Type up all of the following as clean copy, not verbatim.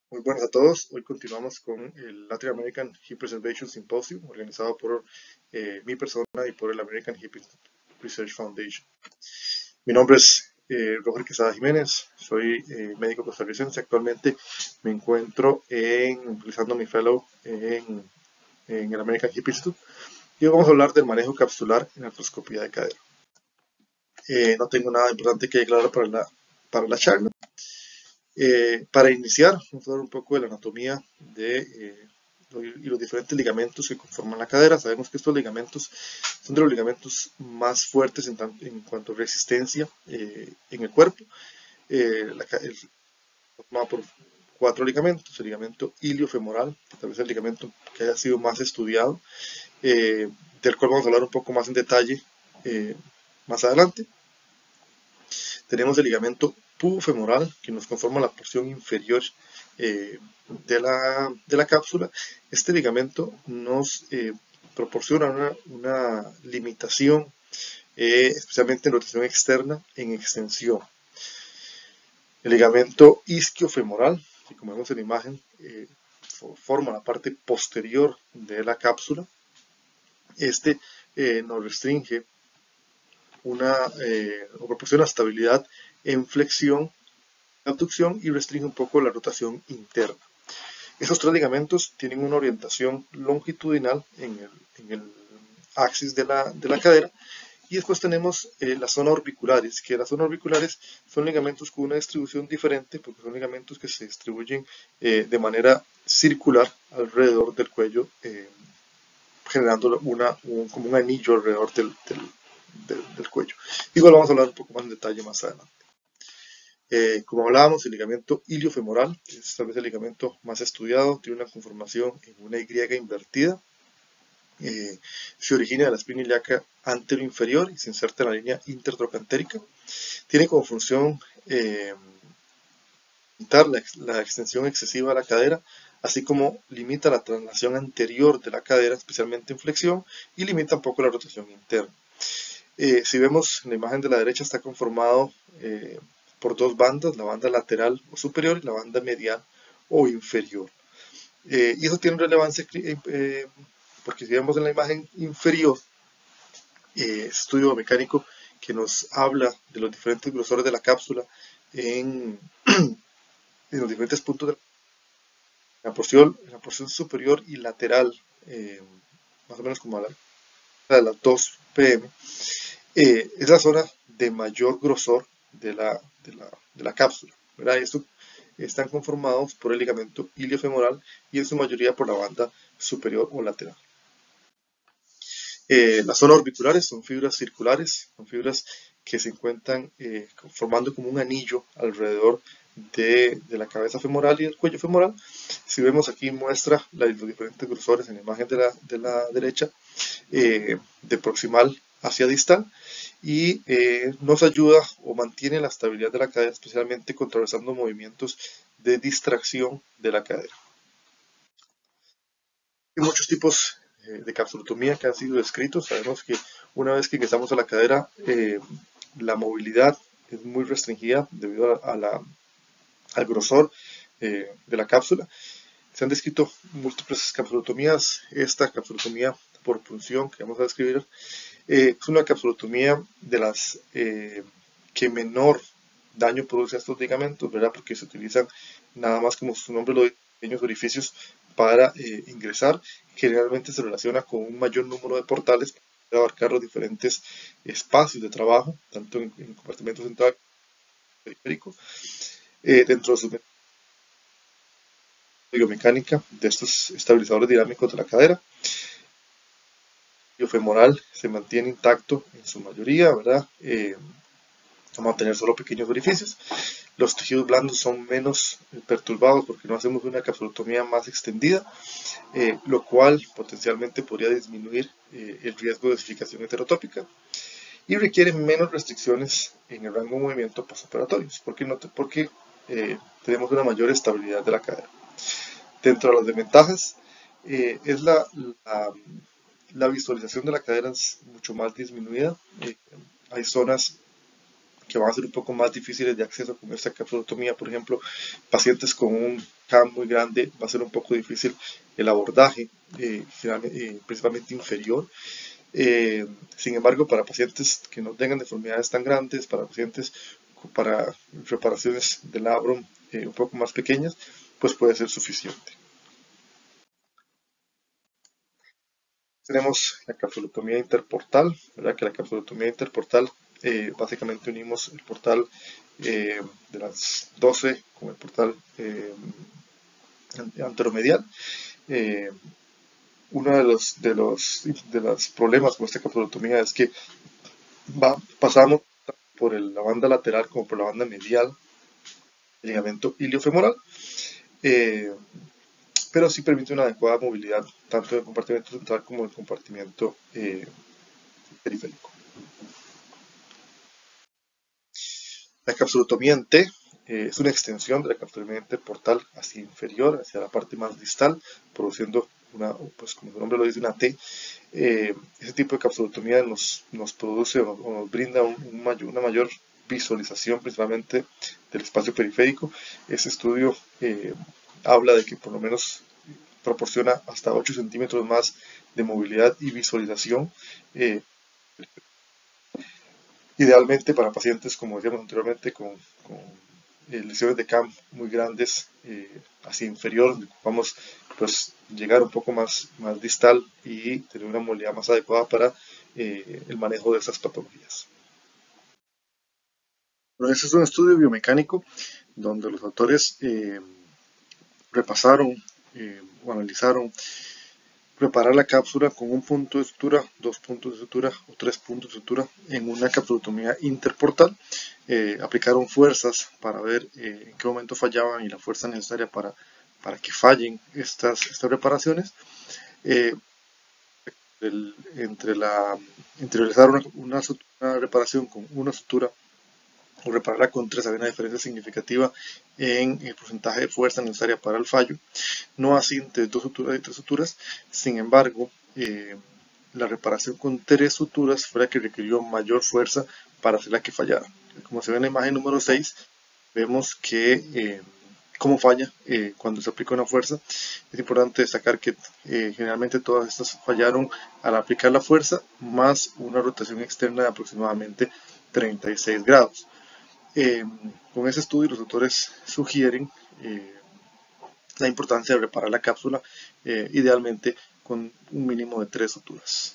Muy buenas a todos. Hoy continuamos con el Latin American Hip Preservation Symposium, organizado por mi persona y por el American Hip Research Foundation. Mi nombre es Roger Quesada Jiménez, soy médico costarricense. Actualmente me encuentro realizando mi fellow en el American Hip Institute y hoy vamos a hablar del manejo capsular en artroscopía de cadera. No tengo nada importante que declarar para la charla. Para iniciar, vamos a hablar un poco de la anatomía y los diferentes ligamentos que conforman la cadera. Sabemos que estos ligamentos son de los ligamentos más fuertes en cuanto a resistencia en el cuerpo. Formado por cuatro ligamentos: el ligamento iliofemoral, que tal vez es el ligamento que haya sido más estudiado, del cual vamos a hablar un poco más en detalle más adelante. Tenemos el ligamento pubofemoral, que nos conforma la porción inferior de la cápsula. Este ligamento nos proporciona una limitación, especialmente en rotación externa, en extensión. El ligamento isquiofemoral, que como vemos en la imagen, forma la parte posterior de la cápsula. Este nos restringe o proporciona estabilidad en flexión, abducción, y restringe un poco la rotación interna. Esos tres ligamentos tienen una orientación longitudinal en el axis de la cadera. Y después tenemos las zonas orbiculares, que las zonas orbiculares son ligamentos con una distribución diferente, porque son ligamentos que se distribuyen de manera circular alrededor del cuello, generando como un anillo alrededor del cuello. Igual vamos a hablar un poco más en detalle más adelante. Como hablábamos, el ligamento iliofemoral es tal vez el ligamento más estudiado, tiene una conformación en una Y invertida. Se origina de la espina ilíaca antero-inferior y se inserta en la línea intertrocantérica. Tiene como función limitar la extensión excesiva de la cadera, así como limita la traslación anterior de la cadera, especialmente en flexión, y limita un poco la rotación interna. Si vemos en la imagen de la derecha, está conformado por dos bandas: la banda lateral o superior y la banda medial o inferior. Y eso tiene relevancia porque si vemos en la imagen inferior, estudio mecánico que nos habla de los diferentes grosores de la cápsula en, en los diferentes puntos de la porción superior y lateral, más o menos como a de las 2 pm. Es la zona de mayor grosor de la cápsula, ¿verdad? Estos están conformados por el ligamento iliofemoral y en su mayoría por la banda superior o lateral. Las zonas orbiculares son fibras circulares, son fibras que se encuentran formando como un anillo alrededor de la cabeza femoral y del cuello femoral. Si vemos aquí, muestra los diferentes grosores en la imagen de la derecha, de proximal hacia distal, y nos ayuda o mantiene la estabilidad de la cadera, especialmente contrarrestando movimientos de distracción de la cadera. Hay muchos tipos de capsulotomía que han sido descritos. Sabemos que una vez que ingresamos a la cadera, la movilidad es muy restringida debido al grosor de la cápsula. Se han descrito múltiples capsulotomías. Esta capsulotomía por punción que vamos a describir es una capsulotomía de las que menor daño produce a estos ligamentos, ¿verdad? Porque se utilizan nada más, como su nombre lo dice, pequeños orificios para ingresar. Generalmente se relaciona con un mayor número de portales para abarcar los diferentes espacios de trabajo, tanto en compartimento central como periférico. Dentro de su biomecánica de estos estabilizadores dinámicos de la cadera, el femoral se mantiene intacto en su mayoría, ¿verdad? Vamos a tener solo pequeños orificios. Los tejidos blandos son menos perturbados porque no hacemos una capsulotomía más extendida, lo cual potencialmente podría disminuir el riesgo de ossificación heterotópica y requiere menos restricciones en el rango de movimiento postoperatorios, porque tenemos una mayor estabilidad de la cadera. Dentro de las desventajas, es la visualización de la cadera es mucho más disminuida. Hay zonas que van a ser un poco más difíciles de acceso con esta capsulotomía, por ejemplo, pacientes con un CAM muy grande va a ser un poco difícil el abordaje, principalmente inferior. Sin embargo, para pacientes que no tengan deformidades tan grandes, para pacientes para reparaciones del labrum un poco más pequeñas, pues puede ser suficiente. Tenemos la capsulotomía interportal, ¿verdad? Que la capsulotomía interportal básicamente unimos el portal de las 12 con el portal anteromedial. Uno de los problemas con esta capsulotomía es que pasamos por la banda lateral como por la banda medial del ligamento iliofemoral, pero sí permite una adecuada movilidad tanto del compartimento central como del compartimento periférico. La capsulotomía en T es una extensión de la capsulotomía interportal hacia inferior, hacia la parte más distal, produciendo pues como su nombre lo dice, una T. Ese tipo de capsulotomía nos produce o nos brinda una mayor visualización principalmente del espacio periférico. Ese estudio habla de que por lo menos proporciona hasta 8 centímetros más de movilidad y visualización, idealmente para pacientes, como decíamos anteriormente, con lesiones de CAM muy grandes, hacia inferior, vamos pues llegar un poco más distal y tener una movilidad más adecuada para el manejo de esas patologías. Bueno, este es un estudio biomecánico donde los autores repasaron o analizaron preparar la cápsula con un punto de sutura, 2 puntos de sutura o 3 puntos de sutura en una capsulotomía interportal. Aplicaron fuerzas para ver en qué momento fallaban y la fuerza necesaria para que fallen estas reparaciones. Entre realizar una reparación con una sutura o repararla con 3 había una diferencia significativa en el porcentaje de fuerza necesaria para el fallo. No así entre 2 suturas y 3 suturas. Sin embargo, la reparación con 3 suturas fue la que requirió mayor fuerza para hacer la que fallara. Como se ve en la imagen número 6, vemos que cómo falla cuando se aplica una fuerza. Es importante destacar que generalmente todas estas fallaron al aplicar la fuerza más una rotación externa de aproximadamente 36 grados. Con ese estudio los autores sugieren la importancia de reparar la cápsula idealmente con un mínimo de 3 suturas.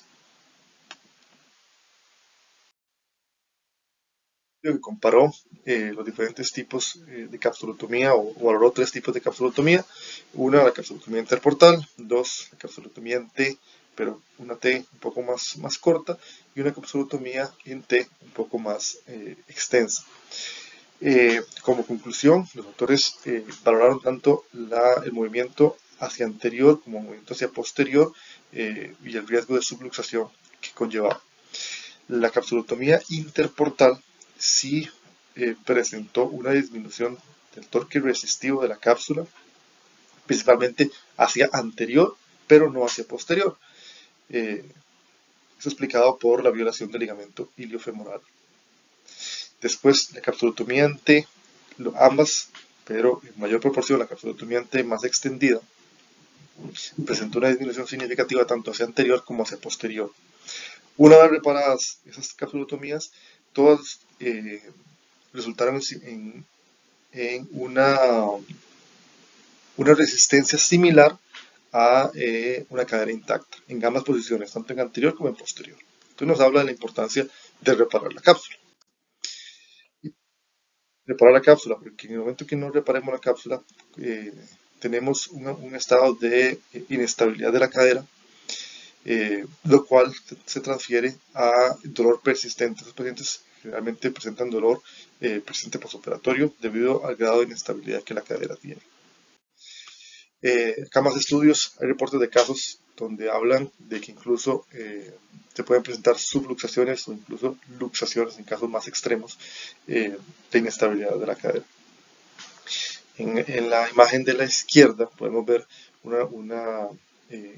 Que comparó los diferentes tipos de capsulotomía o valoró 3 tipos de capsulotomía. Una, la capsulotomía interportal; 2, la capsulotomía en T, pero una T un poco más corta; y una capsulotomía en T un poco más extensa. Como conclusión, los autores valoraron tanto el movimiento hacia anterior como el movimiento hacia posterior y el riesgo de subluxación que conllevaba. La capsulotomía interportal sí presentó una disminución del torque resistivo de la cápsula, principalmente hacia anterior, pero no hacia posterior. Eso explicado por la violación del ligamento iliofemoral. Después, la capsulotomía en T, ambas, pero en mayor proporción la capsulotomía en T más extendida, presentó una disminución significativa tanto hacia anterior como hacia posterior. Una vez reparadas esas capsulotomías, todas resultaron en una resistencia similar a una cadera intacta, en ambas posiciones, tanto en anterior como en posterior. Esto nos habla de la importancia de reparar la cápsula. Reparar la cápsula, porque en el momento que no reparemos la cápsula, tenemos un estado de inestabilidad de la cadera, lo cual se transfiere a dolor persistente. Los pacientes generalmente presentan dolor persistente postoperatorio debido al grado de inestabilidad que la cadera tiene. Acá más estudios, hay reportes de casos donde hablan de que incluso se pueden presentar subluxaciones o incluso luxaciones en casos más extremos de inestabilidad de la cadera. En la imagen de la izquierda podemos ver una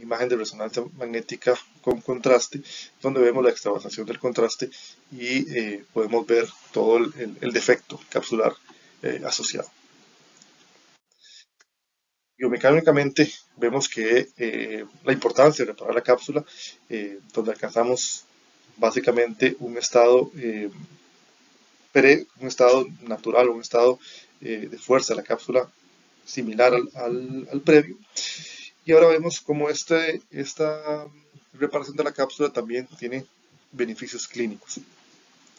imagen de resonancia magnética con contraste, donde vemos la extravasación del contraste y podemos ver todo el defecto capsular asociado. Biomecánicamente vemos que la importancia de reparar la cápsula, donde alcanzamos básicamente un estado natural, un estado de fuerza de la cápsula similar al previo. Y ahora vemos cómo esta reparación de la cápsula también tiene beneficios clínicos.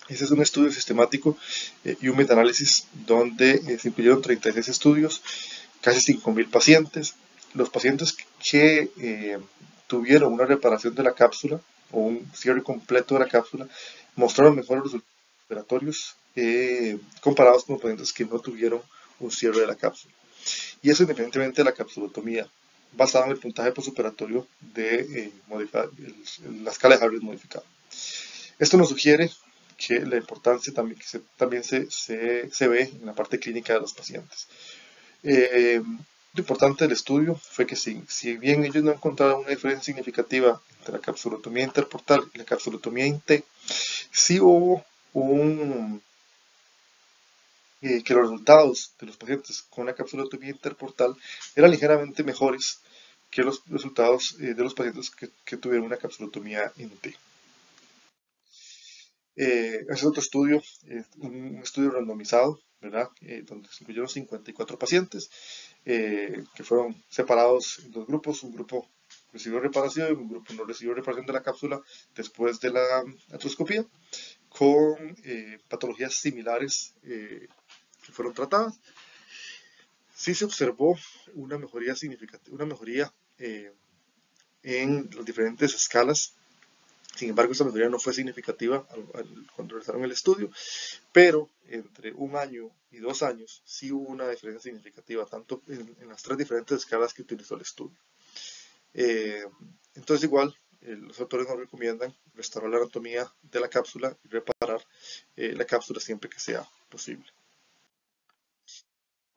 Ese es un estudio sistemático y un metaanálisis donde se incluyeron 36 estudios, casi 5.000 pacientes. Los pacientes que tuvieron una reparación de la cápsula o un cierre completo de la cápsula mostraron mejores resultados operatorios comparados con los pacientes que no tuvieron un cierre de la cápsula. Y eso independientemente de la capsulotomía, basado en el puntaje postoperatorio de la escala de Harris modificada. Esto nos sugiere que la importancia también se ve en la parte clínica de los pacientes. Lo importante del estudio fue que si bien ellos no encontraron una diferencia significativa entre la capsulotomía interportal y la capsulotomía INT, sí hubo que los resultados de los pacientes con la capsulotomía interportal eran ligeramente mejores que los resultados de los pacientes que tuvieron una capsulotomía INT. Ese es otro estudio, un estudio randomizado, ¿verdad? Donde se incluyeron 54 pacientes que fueron separados en dos grupos. Un grupo recibió reparación y un grupo no recibió reparación de la cápsula después de la artroscopía, con patologías similares que fueron tratadas. Sí se observó una mejoría significativa, una mejoría en las diferentes escalas. Sin embargo, esta mejoría no fue significativa cuando realizaron el estudio, pero entre 1 año y 2 años sí hubo una diferencia significativa, tanto en las 3 diferentes escalas que utilizó el estudio. Entonces, igual, los autores nos recomiendan restaurar la anatomía de la cápsula y reparar la cápsula siempre que sea posible.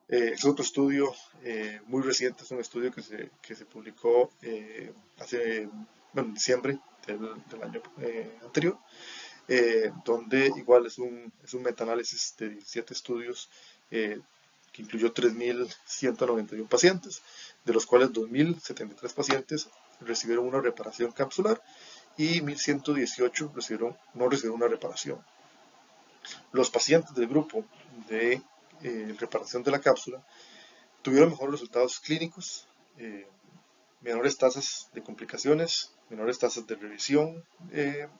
Es otro estudio muy reciente, es un estudio que se publicó en diciembre del año anterior, donde igual es un metaanálisis de 17 estudios que incluyó 3.191 pacientes, de los cuales 2.073 pacientes recibieron una reparación capsular y 1.118 no recibieron una reparación. Los pacientes del grupo de reparación de la cápsula tuvieron mejores resultados clínicos, menores tasas de complicaciones, menores tasas de revisión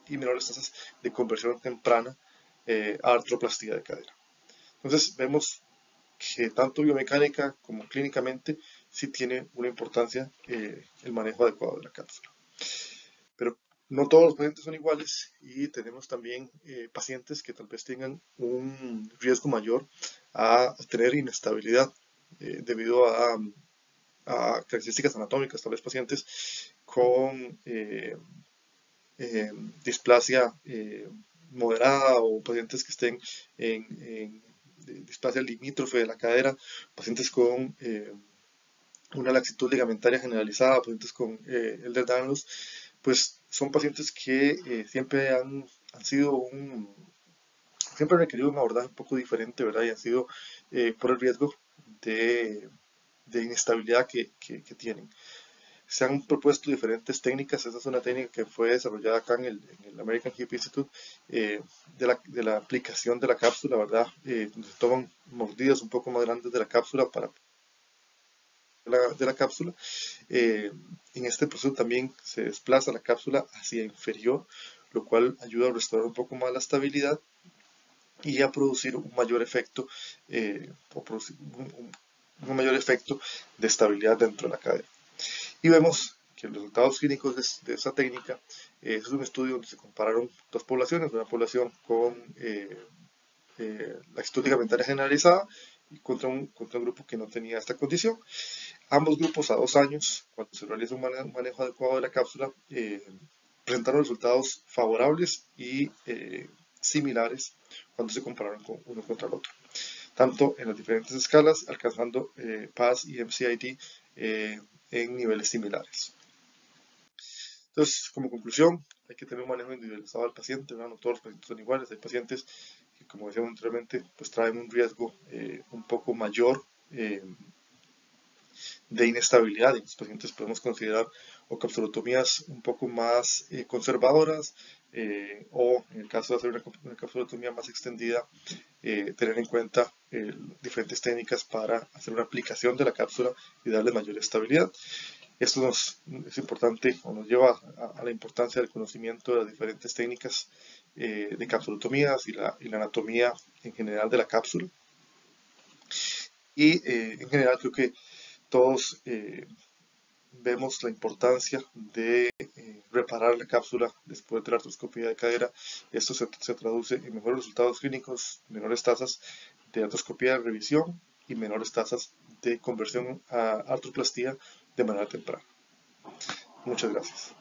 y menores tasas de conversión temprana a artroplastía de cadera. Entonces vemos que tanto biomecánica como clínicamente sí tiene una importancia el manejo adecuado de la cápsula. Pero no todos los pacientes son iguales y tenemos también pacientes que tal vez tengan un riesgo mayor a tener inestabilidad debido a características anatómicas, tal vez pacientes con displasia moderada o pacientes que estén en displasia limítrofe de la cadera, pacientes con una laxitud ligamentaria generalizada, pacientes con Ehlers-Danlos, pues son pacientes que siempre han requerido un abordaje un poco diferente, ¿verdad? Y han sido por el riesgo de inestabilidad que tienen. Se han propuesto diferentes técnicas. Esa es una técnica que fue desarrollada acá en el American Hip Institute de la aplicación de la cápsula, ¿verdad? Donde se toman mordidas un poco más grandes de la cápsula de la cápsula. En este proceso también se desplaza la cápsula hacia inferior, lo cual ayuda a restaurar un poco más la estabilidad y a producir un mayor efecto un mayor efecto de estabilidad dentro de la cadera. Y vemos que los resultados clínicos de esa técnica es un estudio donde se compararon dos poblaciones, una población con laxitud ligamentaria generalizada y contra un grupo que no tenía esta condición. Ambos grupos a 2 años, cuando se realiza un manejo adecuado de la cápsula, presentaron resultados favorables y similares cuando se compararon uno contra el otro, tanto en las diferentes escalas, alcanzando PAS y MCID en niveles similares. Entonces, como conclusión, hay que tener un manejo individualizado del paciente, ¿verdad? No todos los pacientes son iguales, hay pacientes que, como decíamos anteriormente, pues traen un riesgo un poco mayor de inestabilidad. Y en los pacientes podemos considerar o capsulotomías un poco más conservadoras, o en el caso de hacer una capsulotomía más extendida, tener en cuenta diferentes técnicas para hacer una aplicación de la cápsula y darle mayor estabilidad. Esto es importante, o nos lleva a la importancia del conocimiento de las diferentes técnicas de capsulotomías y la anatomía en general de la cápsula. Y en general creo que todos vemos la importancia de reparar la cápsula después de la artroscopía de cadera. Esto se traduce en mejores resultados clínicos, menores tasas de artroscopía de revisión y menores tasas de conversión a artroplastía de manera temprana. Muchas gracias.